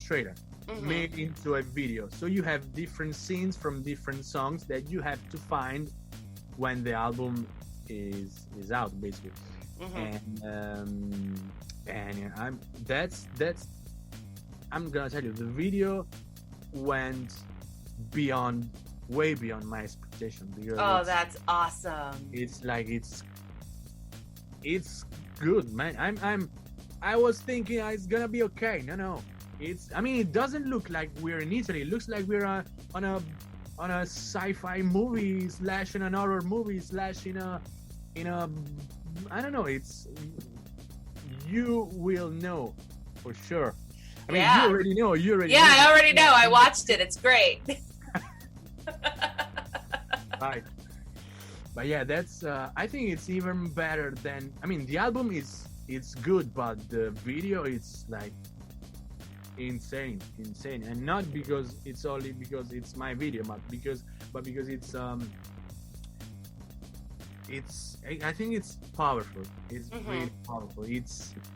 trailer made into a video. So you have different scenes from different songs that you have to find when the album is out, basically. And I'm gonna tell you, the video went way beyond my expectation. Oh, that's awesome. It's like it's good, man. I was thinking it's gonna be okay. No, it doesn't look like we're in Italy. It looks like we're on a sci-fi movie / in an horror movie / in a I don't know. You will know for sure. I mean, you already know. I already know. I watched it. It's great. Right. But yeah, that's. I think it's even better than. I mean, the album it's good, but the video it's like insane, and not because it's only because it's my video, but because it's. I think it's powerful. It's really powerful. It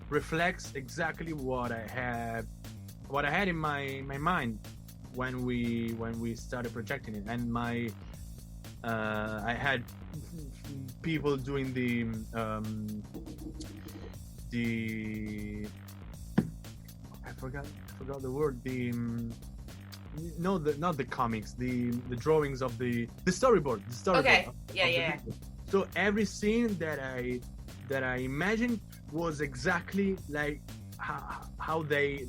reflects exactly what I had in my mind when we started projecting it, and I had people doing the I forgot the word, not the comics, the drawings of the storyboard. Okay. Yeah. So every scene that I imagined was exactly like how they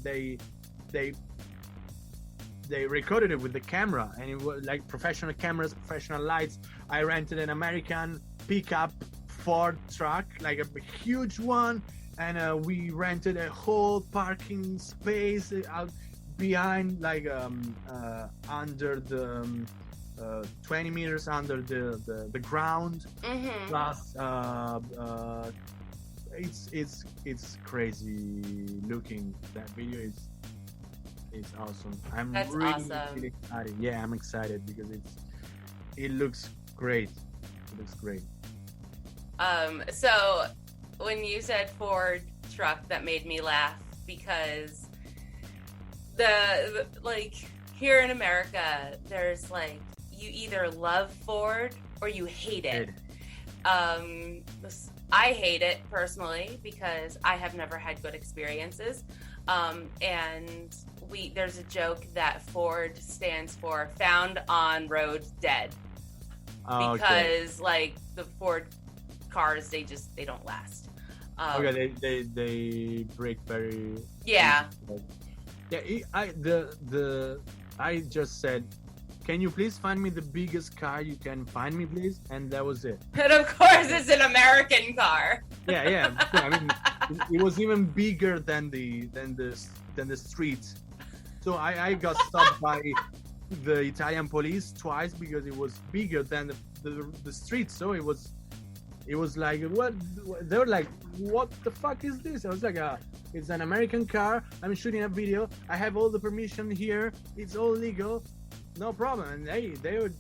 recorded it with the camera, and it was like professional cameras, professional lights. I rented an American pickup Ford truck, like a huge one, and we rented a whole parking space out behind, like under the 20 meters under the ground. Plus it's crazy looking. That video is awesome. That's really excited. Yeah, I'm excited because it looks great. So when you said Ford truck, that made me laugh because the like here in America, there's like you either love Ford or you hate it. I hate it personally because I have never had good experiences. And there's a joke that Ford stands for found on road dead. Because like the Ford cars, they don't last. They break very. Yeah. I just said, can you please find me the biggest car you can find me, please? And that was it. And of course, it's an American car. Yeah. I mean, it was even bigger than the streets. So I got stopped by the Italian police twice because it was bigger than the street. So it was like, what? They were like, what the fuck is this? I was like, it's an American car. I'm shooting a video. I have all the permission here. It's all legal. No problem. And they would,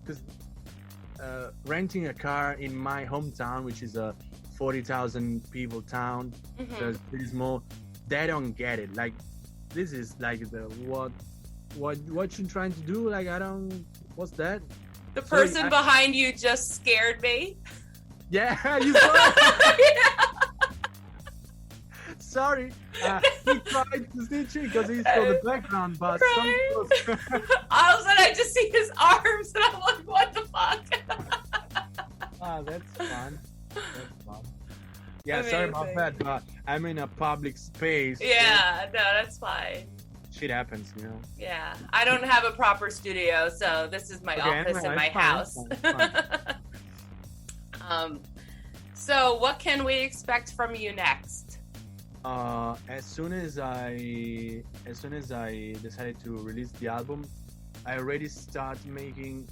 because renting a car in my hometown, which is a 40,000 people town, so it's pretty small. They don't get it. Like, this is like what you trying to do? Like, what's that? The person behind you just scared me. Yeah, you saw it. Sorry, he tried to stitch it because he's for the background, but right. All of a sudden I just see his arms and I'm like, what the fuck? That's fun. Yeah, amazing. Sorry about that, but I'm in a public space. Yeah, so. No, that's fine. Shit happens, you know. Yeah, I don't have a proper studio, so this is my office in my house. So what can we expect from you next? As soon as I decided to release the album, I already start making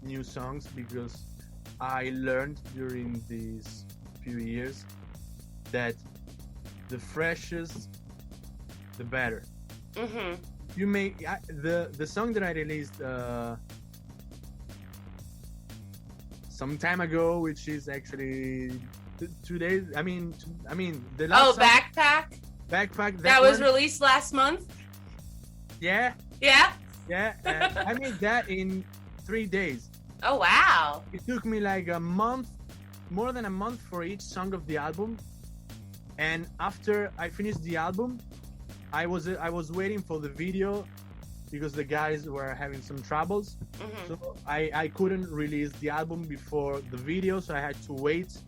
new songs because I learned during these few years that the freshest, the better. You make the song that I released some time ago, which is actually 2 days. I mean, the last song, Backpack. Backpack. That was released last month. Yeah, Yeah. yeah. I made that in 3 days. Oh wow. It took me like a month, more than a month for each song of the album. And after I finished the album, I was waiting for the video because the guys were having some troubles. So I couldn't release the album before the video, so I had to wait to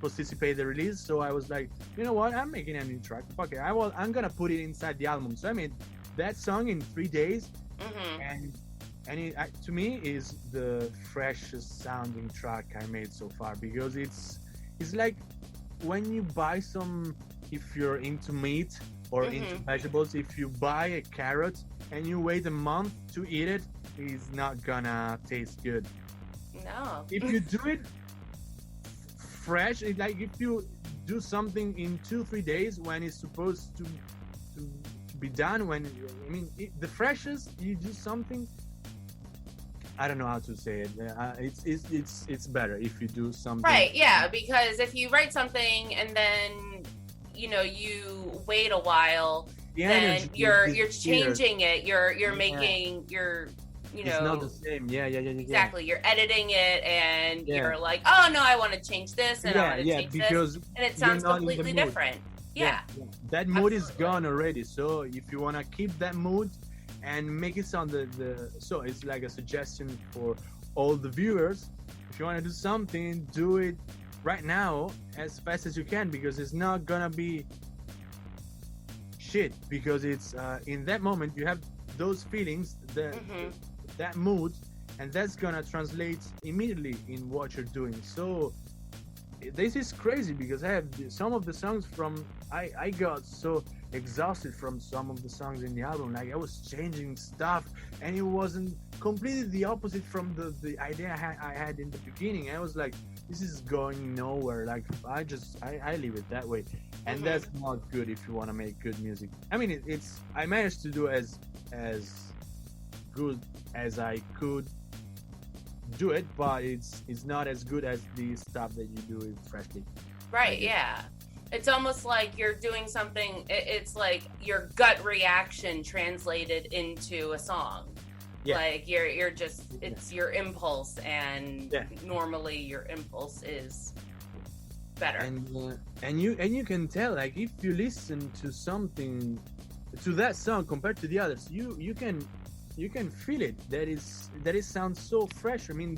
participate the release. So I was like, you know what? I'm making a new track. Fuck it. I'm gonna put it inside the album. So I made that song in 3 days, and it, to me is the freshest sounding track I made so far, because it's like when you buy some, if you're into meat or into vegetables, if you buy a carrot and you wait a month to eat it, it's not gonna taste good. No. If you do it fresh, like if you do something in 2-3 days when it's supposed to be done, when the freshest, you do something, I don't know how to say it. It's better if you do something. Right, yeah, because if you write something and then you wait a while, then you're changing it. You're making it's not the same. Yeah. Exactly. You're editing it and you're like, oh no, I want to change this and I want to change because this, and it sounds completely different. Yeah. That mood is gone already. So if you want to keep that mood and make it sound so it's like a suggestion for all the viewers. If you want to do something, do it right now as fast as you can, because it's not gonna be shit, because it's in that moment you have those feelings, that mood, and that's gonna translate immediately in what you're doing. So this is crazy, because I have some of the songs from I got so exhausted from some of the songs in the album. Like I was changing stuff and it wasn't completely the opposite from the idea I had in the beginning. I was like, this is going nowhere. Like I leave it that way, and that's not good if you want to make good music. I mean, I managed to do as good as I could do it, but it's not as good as the stuff that you do it freshly. Right, yeah. It's almost like you're doing something, it's like your gut reaction translated into a song. Yeah. Like you're just, it's your impulse, and normally your impulse is better. And you can tell, like if you listen to something, to that song compared to the others, you can feel it. That it sounds so fresh. I mean,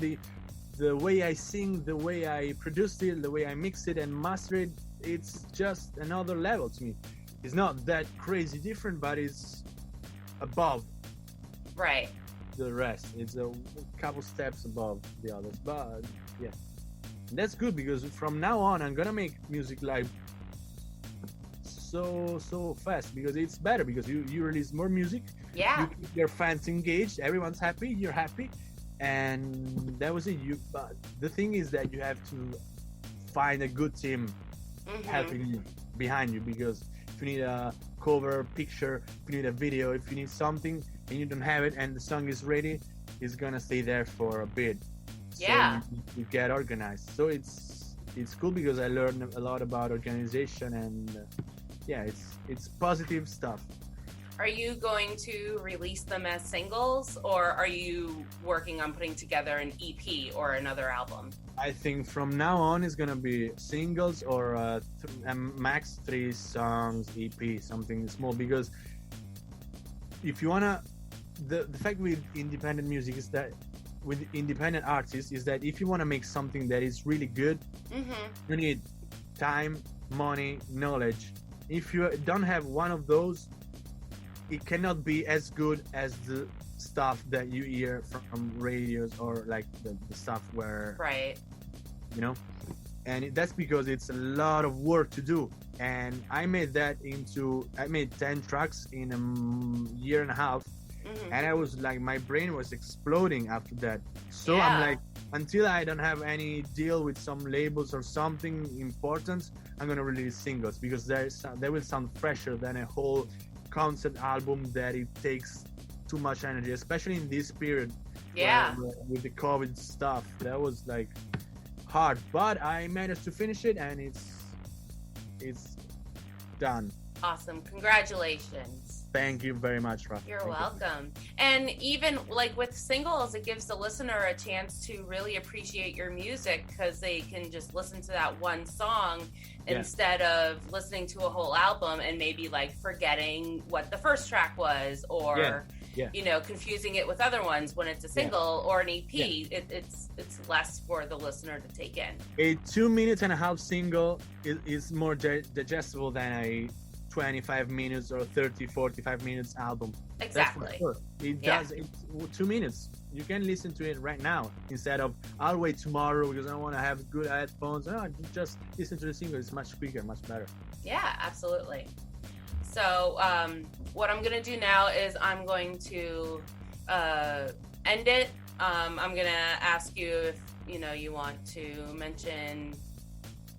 the way I sing, the way I produced it, the way I mix it and master it, it's just another level to me. It's not that crazy different, but it's above the rest. It's a couple steps above the others, but yeah, that's good, because from now on I'm gonna make music live so fast, because it's better, because you release more music, you keep your fans engaged, everyone's happy, you're happy, and that was it. But the thing is that you have to find a good team helping you, behind you, because if you need a cover picture, if you need a video, if you need something and you don't have it and the song is ready, it's gonna stay there for a bit. So you get organized. So it's cool, because I learned a lot about organization, and it's positive stuff. Are you going to release them as singles, or are you working on putting together an EP or another album? I think from now on it's gonna be singles, or max 3 songs EP, something small, because if you wanna, the fact with independent music is that, with independent artists, is that if you wanna make something that is really good, you need time, money, knowledge. If you don't have one of those, it cannot be as good as the stuff that you hear from radios, or like the stuff where, and that's because it's a lot of work to do. And I made 10 tracks in a year and a half, and I was like, my brain was exploding after that. So I'm like, until I don't have any deal with some labels or something important, I'm gonna release singles, because they will sound fresher than a whole concept album that it takes too much energy, especially in this period with the COVID stuff. That was like hard, but I managed to finish it, and it's done. Awesome. Congratulations. Thank you very much, Raffa. You're welcome. And even like with singles, it gives the listener a chance to really appreciate your music because they can just listen to that one song instead of listening to a whole album and maybe like forgetting what the first track was or you know, confusing it with other ones. When it's a single or an EP, it's less for the listener to take in. A 2.5-minute single is more digestible than a 25 minutes or 45 minutes album. Exactly. Sure. It does. It's 2 minutes. You can listen to it right now instead of I'll wait tomorrow because I want to have good headphones. No, just listen to the single. It's much quicker, much better. Yeah, absolutely. So what I'm gonna do now is I'm going to end it. I'm gonna ask you if you want to mention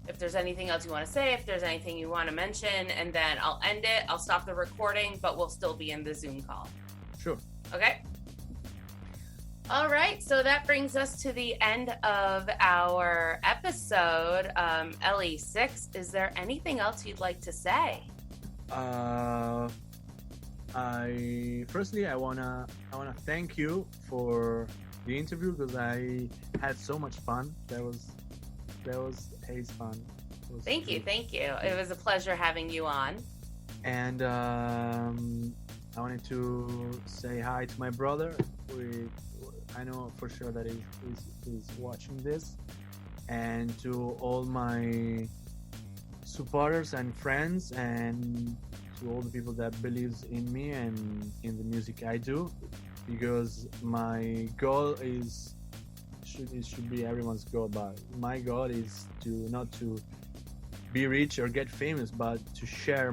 if there's anything else you want to say, if there's anything you want to mention, and then I'll end it. I'll stop the recording, but we'll still be in the Zoom call. Sure. Okay. All right. So that brings us to the end of our episode. LE6, is there anything else you'd like to say? I wanna thank you for the interview because I had so much fun. That was Hayes fun. Thank you. It was a pleasure having you on. And I wanted to say hi to my brother. I know for sure that he's watching this, and to all my supporters and friends, and to all the people that believes in me and in the music I do, because my goal is it should be everyone's goal, but my goal is not to be rich or get famous, but to share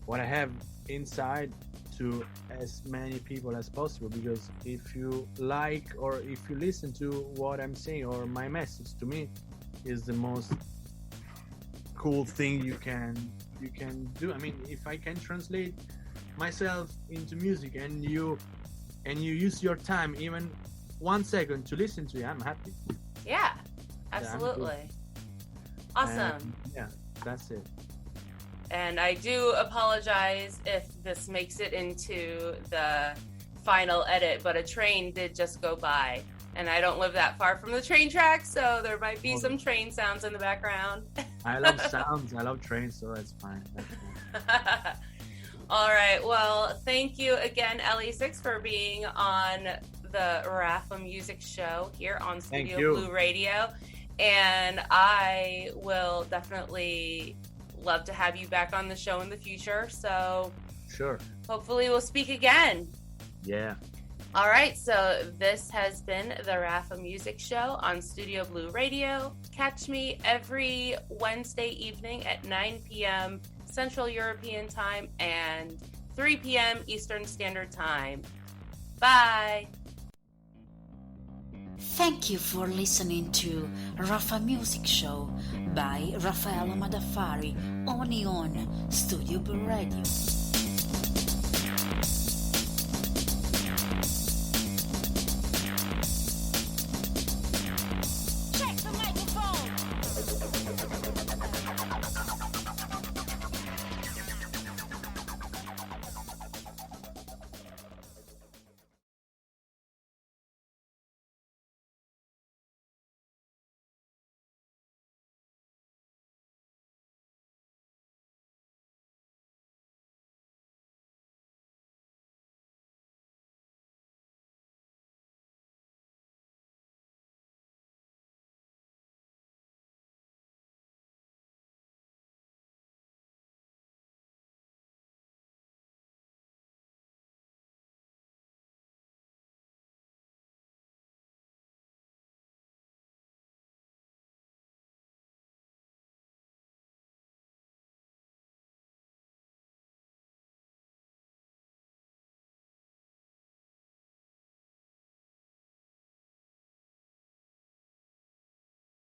what I have inside to as many people as possible. Because if you like or if you listen to what I'm saying or my message, to me is the most cool thing you can do. I mean, if I can translate myself into music and you use your time, even 1 second, to listen to it, I'm happy. Yeah, absolutely. Awesome. That's it. And I do apologize if this makes it into the final edit, but a train did just go by, and I don't live that far from the train track, so there might be some train sounds in the background. I love sounds. I love trains, so that's fine. All right. Well, thank you again, LE6, for being on the Raffa Music Show here on studioblueradio. And I will definitely love to have you back on the show in the future. So sure. Hopefully we'll speak again. Yeah. All right. So this has been the Raffa Music Show on Studio Blue Radio. Catch me every Wednesday evening at 9 p.m. Central European Time and 3 p.m. Eastern Standard Time. Bye. Thank you for listening to Raffa Music Show by Raffaela Madaffari, only on Studio Blue Radio.